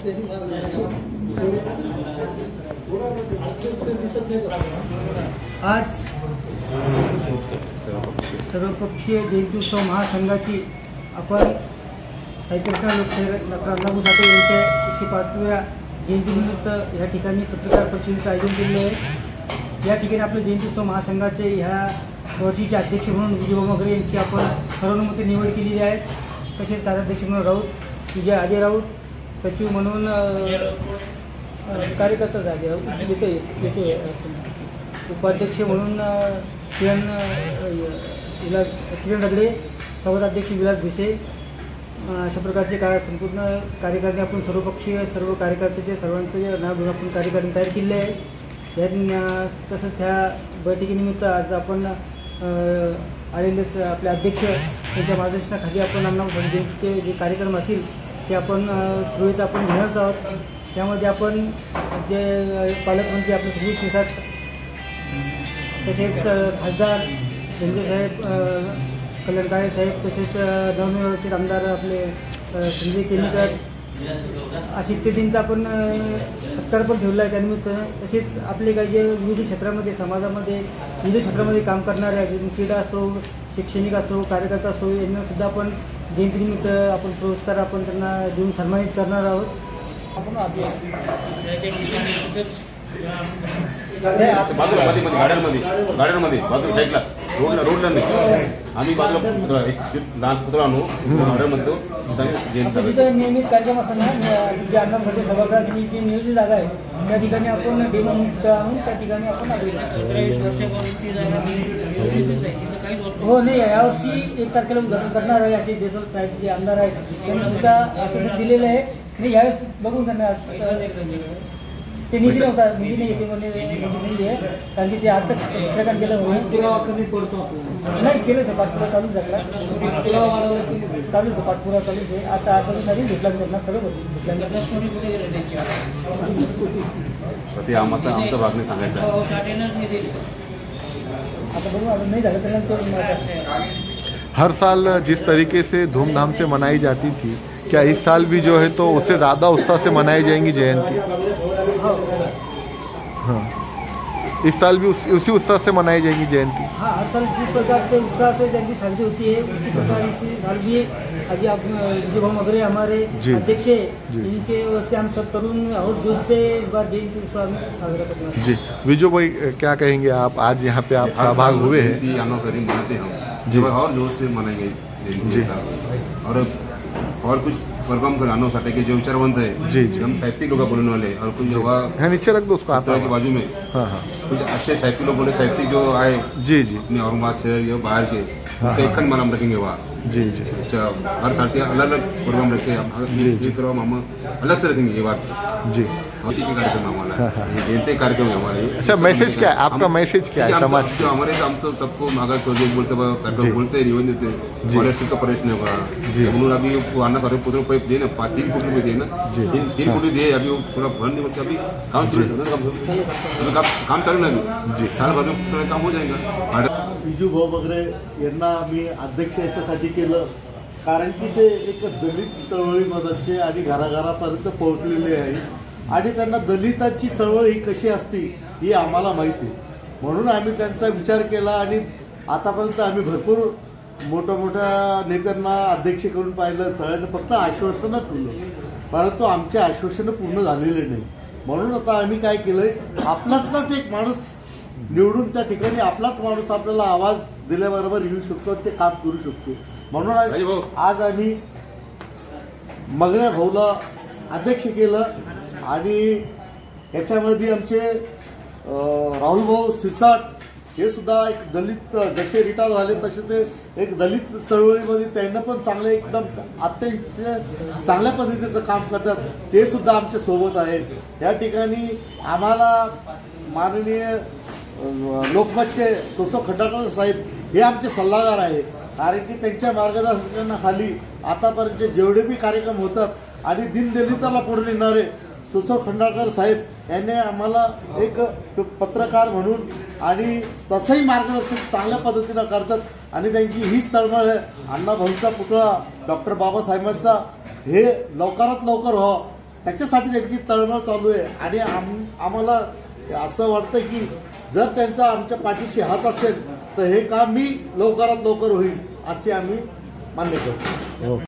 आज सर्वपक्षीय जयंती उत्सव महासंघाची आपण साहित्यकार नागू साठे यांच्या 105व्या जयंतीनिमित्त या ठिकाणी पत्रकार परिषदेचं आयोजन केलेलं आहे। या ठिकाणी आपल्या जयंती उत्सव महासंघाचे ह्या वर्षीचे अध्यक्ष म्हणून विजयभाऊ मगरे यांची आपण सर्वानुमते निवड केलेली आहे। तसेच कार्याध्यक्ष म्हणून विजय अजय राऊत, सचिव म्हणून कार्यकर्ता अजय राऊत येते, उपाध्यक्ष म्हणून किरण रगडे, संवादाध्यक्ष विलास भिसे, अशा प्रकारचे संपूर्ण कार्यकारिणी आपण सर्वपक्षीय सर्व कार्यकर्त्याचे सर्वांचे नाव घेऊन आपण कार्यकारिणी तयार केले आहे। तसंच ह्या बैठकीनिमित्त आज आपण आलेले आपले अध्यक्ष यांच्या मार्गदर्शनाखाली आपण अण्णा जयंतीचे जे कार्यक्रम असतील ते आपण सुरळीत आपण घेणार आहोत। त्यामध्ये आपण जे पालकमंत्री आपले सुनील शिरसाट, तसेच खासदार संजय साहेब, कल्याण काळे साहेब, तसेच नवनिर्वाचित आमदार आपले संजय केणीकर अशी इत्यादींचा आपण सत्कार पण ठेवला आहे त्यानिमित्त। तसेच आपले काही जे विविध क्षेत्रामध्ये समाजामध्ये विविध क्षेत्रामध्ये काम करणारे आहेत, क्रीडा असो, शैक्षणिक असो, कार्यकर्ता असो, यांना सुद्धा आपण जयंतीनिमित्त आपण पुरस्कार आपण त्यांना देऊन सन्मानित करणार आहोत। आपण गार्डनमध्ये बाजूला साईडला रोडला नाही, आम्ही बाजूला एक लहान पुतळा आणू गार्डनमध्ये जिथं नियमित कार्यक्रम असताना जे अण्णांसाठी सभागृहाची जी नियोजित जागा आहे त्या ठिकाणी आपण डेमो मुक्त आणून त्या ठिकाणी आपण हो नाही, यावर्षी 1 तारखेला उद्घाटन करणार आहे असे देशोल साहेब जे आमदार आहेत त्यांनी सुद्धा आश्वासन दिलेलं आहे। नाही, यावेळेस बघून त्यांना ते निधी नव्हता, निधी नाही येते म्हणजे निधी नाही आहे, कारण की ते आर्थिक दुसऱ्याकडे गेलं नाही केलं तर पाठपुरा चालूच झाला, चालूच पाठपुरा चालूच आहे। आता 8 दिवसांनी भेटला त्यांना सगळं होते आमचा भाग नाही सांगायचा। आता बघू, अजून नाही झालं तर हर साल जिस तरीके से धूमधाम से मनाई जाती थी, क्या इस साल भी जो है तो उससे ज़्यादा उत्साह से मनाई जाएंगी जयंती? हाँ, इस साल भी उसी उत्साह से मनाई जाएगी जयंती? हाँ, हर साल जिस प्रकार से उत्साह से जयंती साजरी होती है उसी प्रकार इसी साल भी अभी आप विजयभाऊ मगरे हमारे अध्यक्ष, इनके वजह से हम सब तरुण और जोश से इस बार जयंती उत्सव साजरा करते हैं। जी विजय भाई, क्या कहेंगे आप? आज यहाँ पे आप सहभागी हुए हैं, मनाते हैं जी, और जोश से मनाएंगे जी। और कुछ प्रोग्राम कराना साटे के जो विचारवंत है जी, हम साहित्यिक लोग बोलने वाले, और कुछ जगह नीचे रख दो उसको के बाजू में। हाँ हाँ, कुछ अच्छे साहित्यिक लोग बोले, साहित्यिक जो आए जी जी अपने औरंगाबाद शहर या बाहर के, एक खंड मालूम रखेंगे वहाँ जी जी। हर साल के अलग अलग प्रोग्राम रखते हैं, ये करो हम अलग से रखेंगे ये बात जी। कार्यक्रम हमारा जयंती कार्यक्रम है हमारे। अच्छा, मैसेज क्या है आपका? मैसेज क्या है समाज जो हमारे हम तो सबको मागा बोलते सरकार बोलते रिवन देते स्कॉलरशिप का प्रश्न होगा म्हणून अभी वो आना कर पुत्र पैप दे ना 3 कोटी रुपये दे ना, 3 कोटी दे, अभी वो पूरा भर नहीं बच्चा, अभी काम शुरू है, काम चालू ना जी, साल भर में थोड़ा काम हो जाएगा। विजयभाऊ मगरे यांना आम्ही अध्यक्ष याच्यासाठी केलं कारण की ते एक दलित चळवळीमधचे आणि घराघरापर्यंत पोहोचलेले आहे आणि त्यांना दलितांची चळवळ ही कशी असते ही आम्हाला माहिती आहे, म्हणून आम्ही त्यांचा विचार केला आणि आतापर्यंत आम्ही भरपूर मोठ्या नेत्यांना अध्यक्ष करून पाहिलं, सगळ्यांना फक्त आश्वासनं दिलं, परंतु आमचे आश्वासनं पूर्ण झालेले नाही। म्हणून आता आम्ही काय केलंय, आपलाच एक माणूस निवडून त्या ठिकाणी आपलाच माणूस आपल्याला आवाज दिल्याबरोबर येऊ शकतो, ते काम करू शकतो, म्हणून आज आम्ही मगरे भाऊला अध्यक्ष केलं। आणि याच्यामध्ये आमचे राहुल भाऊ शिरसाट हे सुद्धा एक दलित, जसे रिटायर झाले तसे ते एक दलित चळवळीमध्ये त्यांना पण चांगले एकदम अत्यंत चांगल्या पद्धतीचं काम करतात, ते सुद्धा आमच्या सोबत आहेत। या ठिकाणी आम्हाला माननीय लोकमतचे सोसो खंडाळकर साहेब हे आमचे सल्लागार आहे, कारण की त्यांच्या मार्गदर्शनाखाली आतापर्यंत जेवढे बी कार्यक्रम होतात आणि दीनदलिताला पुढे नेणारे सोसो खंडाळकर साहेब यांनी आम्हाला एक पत्रकार म्हणून आणि तसंही मार्गदर्शन चांगल्या पद्धतीनं करतात आणि त्यांची हीच तळमळ आहे अण्णा भाऊंचा पुतळा डॉक्टर बाबासाहेबांचा हे लवकरात लवकर व्हावं त्याच्यासाठी त्यांची तळमळ चालू आहे आणि आम्हाला असं वाटतं की जर त्यांचा आमच्या पाठीशी हात असेल तर हे काम मी लवकरात लवकर होईल असे आम्ही मान्य करतो.